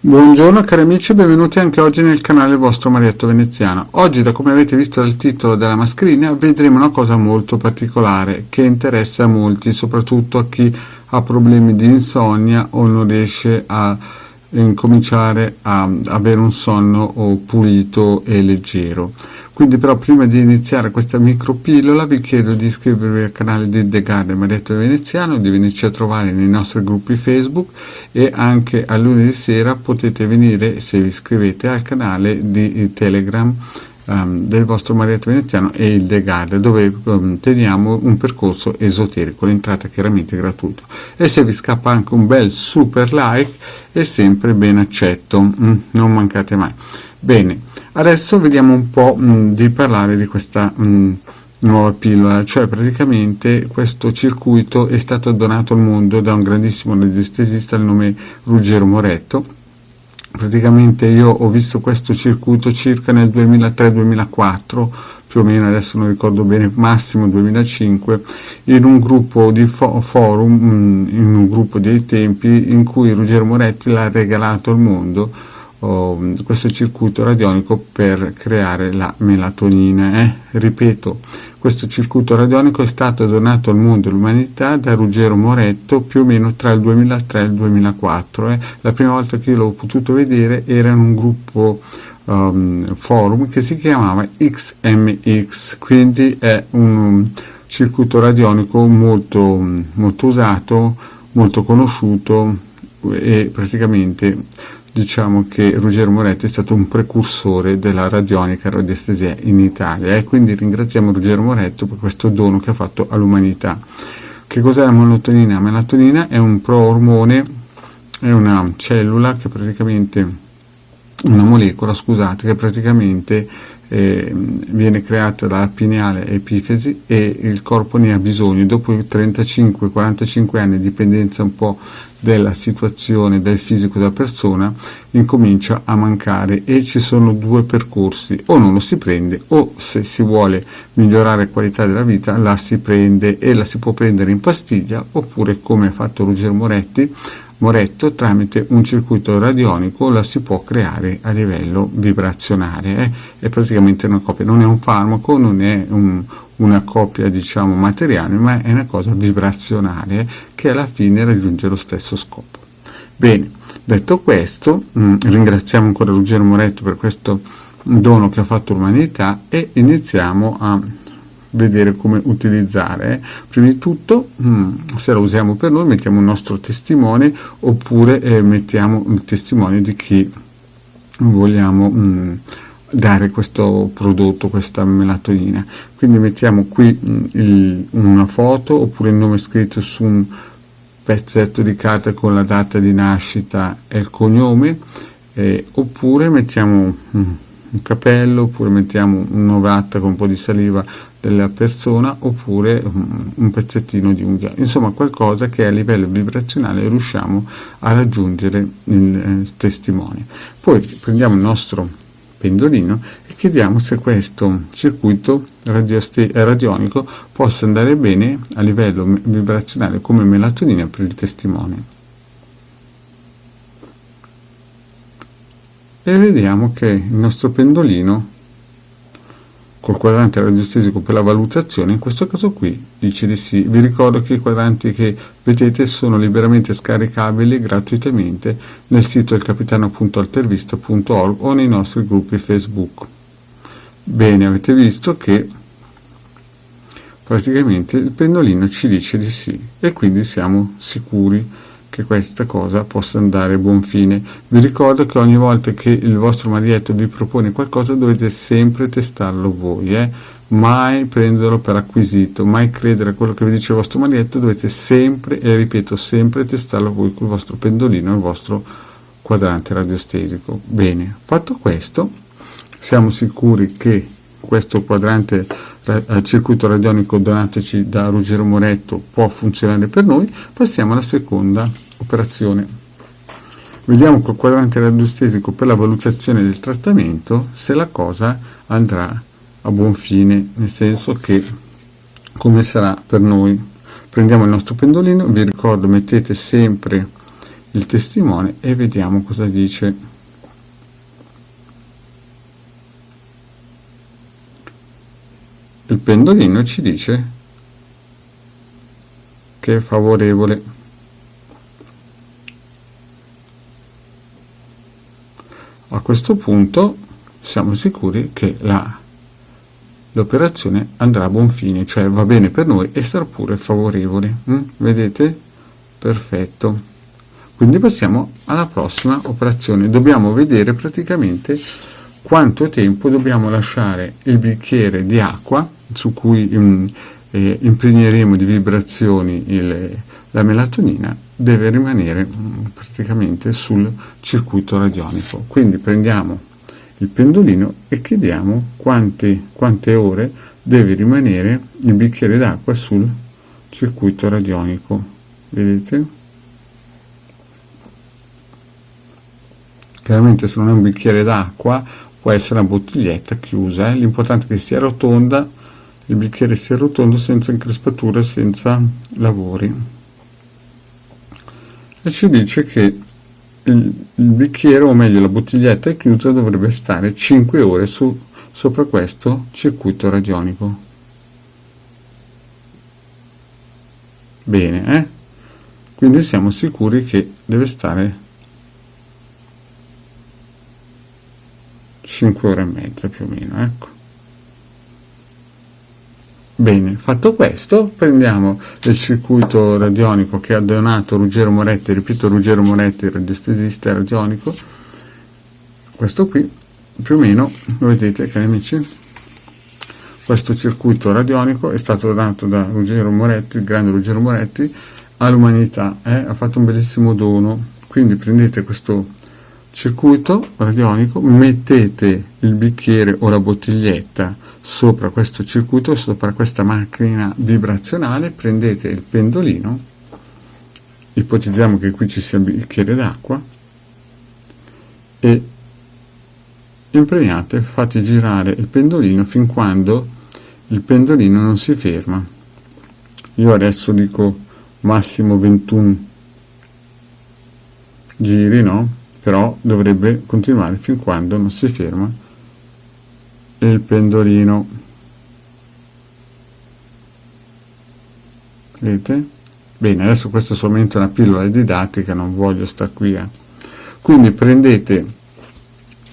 Buongiorno cari amici e benvenuti anche oggi nel canale vostro Marietto Veneziano. Oggi, da come avete visto dal titolo della mascherina, vedremo una cosa molto particolare che interessa a molti, soprattutto a chi ha problemi di insonnia o non riesce a incominciare a avere un sonno pulito e leggero. Quindi però prima di iniziare questa micropillola vi chiedo di iscrivervi al canale di The Garden Marietto Veneziano, di venirci a trovare nei nostri gruppi Facebook e anche a lunedì sera potete venire, se vi iscrivete, al canale di Telegram del vostro Marietto Veneziano e il The Garden, dove teniamo un percorso esoterico, l'entrata chiaramente gratuita, e se vi scappa anche un bel super like è sempre ben accetto, non mancate mai. Bene, adesso vediamo un po' di parlare di questa nuova pillola, cioè praticamente questo circuito è stato donato al mondo da un grandissimo radiestesista al nome Ruggero Moretto. Praticamente io ho visto questo circuito circa nel 2003-2004, più o meno, adesso non ricordo bene, massimo 2005, in un gruppo di forum, in un gruppo dei tempi in cui Ruggero Moretti l'ha regalato al mondo, questo circuito radionico per creare la melatonina. Ripeto, questo circuito radionico è stato donato al mondo e all'umanità da Ruggero Moretto più o meno tra il 2003 e il 2004. La prima volta che io l'ho potuto vedere era in un gruppo forum che si chiamava XMX, quindi è un circuito radionico molto usato, molto conosciuto, e praticamente diciamo che Ruggero Moretti è stato un precursore della radionica e radiestesia in Italia, e quindi ringraziamo Ruggero Moretto per questo dono che ha fatto all'umanità. Che cos'è la melatonina? La melatonina è un proormone, è una cellula che praticamente, una molecola, scusate, che praticamente viene creata dalla pineale epifisi, e il corpo ne ha bisogno. Dopo 35-45 anni, dipendenza un po' della situazione del fisico della persona, incomincia a mancare, e ci sono due percorsi: o non lo si prende, o se si vuole migliorare la qualità della vita la si prende, e la si può prendere in pastiglia, oppure come ha fatto Ruggero Moretto, tramite un circuito radionico la si può creare a livello vibrazionale. È praticamente una copia, non è un farmaco, non è una copia diciamo materiale, ma è una cosa vibrazionale che alla fine raggiunge lo stesso scopo. Bene, detto questo, ringraziamo ancora Ruggero Moretto per questo dono che ha fatto l'umanità, e iniziamo a vedere come utilizzare. Prima di tutto, se lo usiamo per noi, mettiamo il nostro testimone, oppure mettiamo il testimone di chi vogliamo dare questo prodotto, questa melatonina. Quindi mettiamo qui una foto, oppure il nome scritto su un pezzetto di carta con la data di nascita e il cognome, oppure mettiamo un capello, oppure mettiamo un'ovata con un po' di saliva della persona, oppure un pezzettino di unghia, insomma qualcosa che a livello vibrazionale riusciamo a raggiungere il testimone. Poi prendiamo il nostro pendolino e chiediamo se questo circuito radionico possa andare bene a livello vibrazionale come melatonina per il testimone, e vediamo che il nostro pendolino col quadrante radiostesico per la valutazione in questo caso qui dice di sì. Vi ricordo che i quadranti che vedete sono liberamente scaricabili gratuitamente nel sito ilcapitano.altervista.org o nei nostri gruppi Facebook. Bene, avete visto che praticamente il pendolino ci dice di sì, e quindi siamo sicuri che questa cosa possa andare a buon fine. Vi ricordo che ogni volta che il vostro Marietto vi propone qualcosa dovete sempre testarlo voi, mai prenderlo per acquisito, mai credere a quello che vi dice il vostro Marietto, dovete sempre, e ripeto sempre, testarlo voi col vostro pendolino e il vostro quadrante radiostesico. Bene, fatto questo, siamo sicuri che questo quadrante circuito radionico donatoci da Ruggero Moretto può funzionare per noi. Passiamo alla seconda operazione. Vediamo col quadrante radiostesico per la valutazione del trattamento se la cosa andrà a buon fine, nel senso che come sarà per noi. Prendiamo il nostro pendolino, vi ricordo, mettete sempre il testimone e vediamo cosa dice. Il pendolino ci dice che è favorevole. A questo punto siamo sicuri che l'operazione andrà a buon fine, cioè va bene per noi e sarà pure favorevole. Vedete? Perfetto. Quindi passiamo alla prossima operazione. Dobbiamo vedere praticamente quanto tempo dobbiamo lasciare il bicchiere di acqua su cui impregneremo di vibrazioni la melatonina, deve rimanere praticamente sul circuito radionico. Quindi prendiamo il pendolino e chiediamo quante ore deve rimanere il bicchiere d'acqua sul circuito radionico. Vedete? Chiaramente se non è un bicchiere d'acqua può essere una bottiglietta chiusa, l'importante è che sia rotonda, il bicchiere sia rotondo, senza increspature, senza lavori. E ci dice che il bicchiere, o meglio la bottiglietta chiusa, dovrebbe stare 5 ore sopra questo circuito radionico. Bene, quindi siamo sicuri che deve stare 5 ore e mezza più o meno, ecco. Bene, fatto questo, prendiamo il circuito radionico che ha donato Ruggero Moretti, ripeto Ruggero Moretti, radiestesista radionico, questo qui, più o meno, lo vedete cari amici? Questo circuito radionico è stato donato da Ruggero Moretti, il grande Ruggero Moretti, all'umanità, ha fatto un bellissimo dono. Quindi prendete questo circuito radionico, mettete il bicchiere o la bottiglietta sopra questo circuito, sopra questa macchina vibrazionale, prendete il pendolino, ipotizziamo che qui ci sia il bicchiere d'acqua, e impregnate, fate girare il pendolino fin quando il pendolino non si ferma. Io adesso dico massimo 21 giri, no? Però dovrebbe continuare fin quando non si ferma il pendolino. Vedete? Bene, adesso questa è solamente una pillola didattica, non voglio star qui Quindi prendete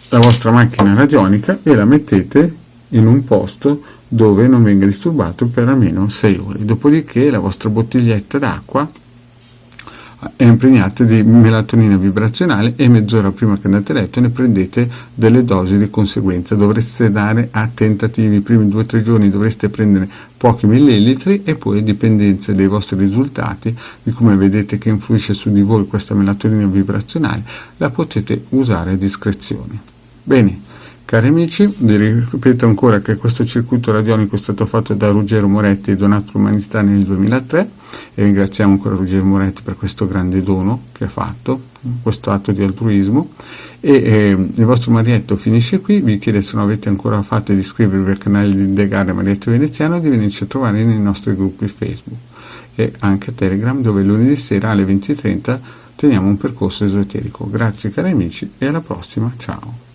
la vostra macchina radionica e la mettete in un posto dove non venga disturbato per almeno 6 ore. Dopodiché la vostra bottiglietta d'acqua è impregnata di melatonina vibrazionale e mezz'ora prima che andate a letto ne prendete delle dosi di conseguenza. Dovreste dare a tentativi, i primi 2 o 3 giorni dovreste prendere pochi millilitri e poi, a dipendenza dei vostri risultati, di come vedete che influisce su di voi questa melatonina vibrazionale, la potete usare a discrezione. Bene, cari amici, vi ripeto ancora che questo circuito radionico è stato fatto da Ruggero Moretti e donato all'umanità nel 2003 e ringraziamo ancora Ruggero Moretti per questo grande dono che ha fatto, questo atto di altruismo. Il vostro Marietto finisce qui. Vi chiedo, se non avete ancora fatto, di iscrivervi al canale di The Garden Marietto Veneziano e di venirci a trovare nei nostri gruppi Facebook e anche a Telegram, dove lunedì sera alle 20:30 teniamo un percorso esoterico. Grazie cari amici e alla prossima, ciao.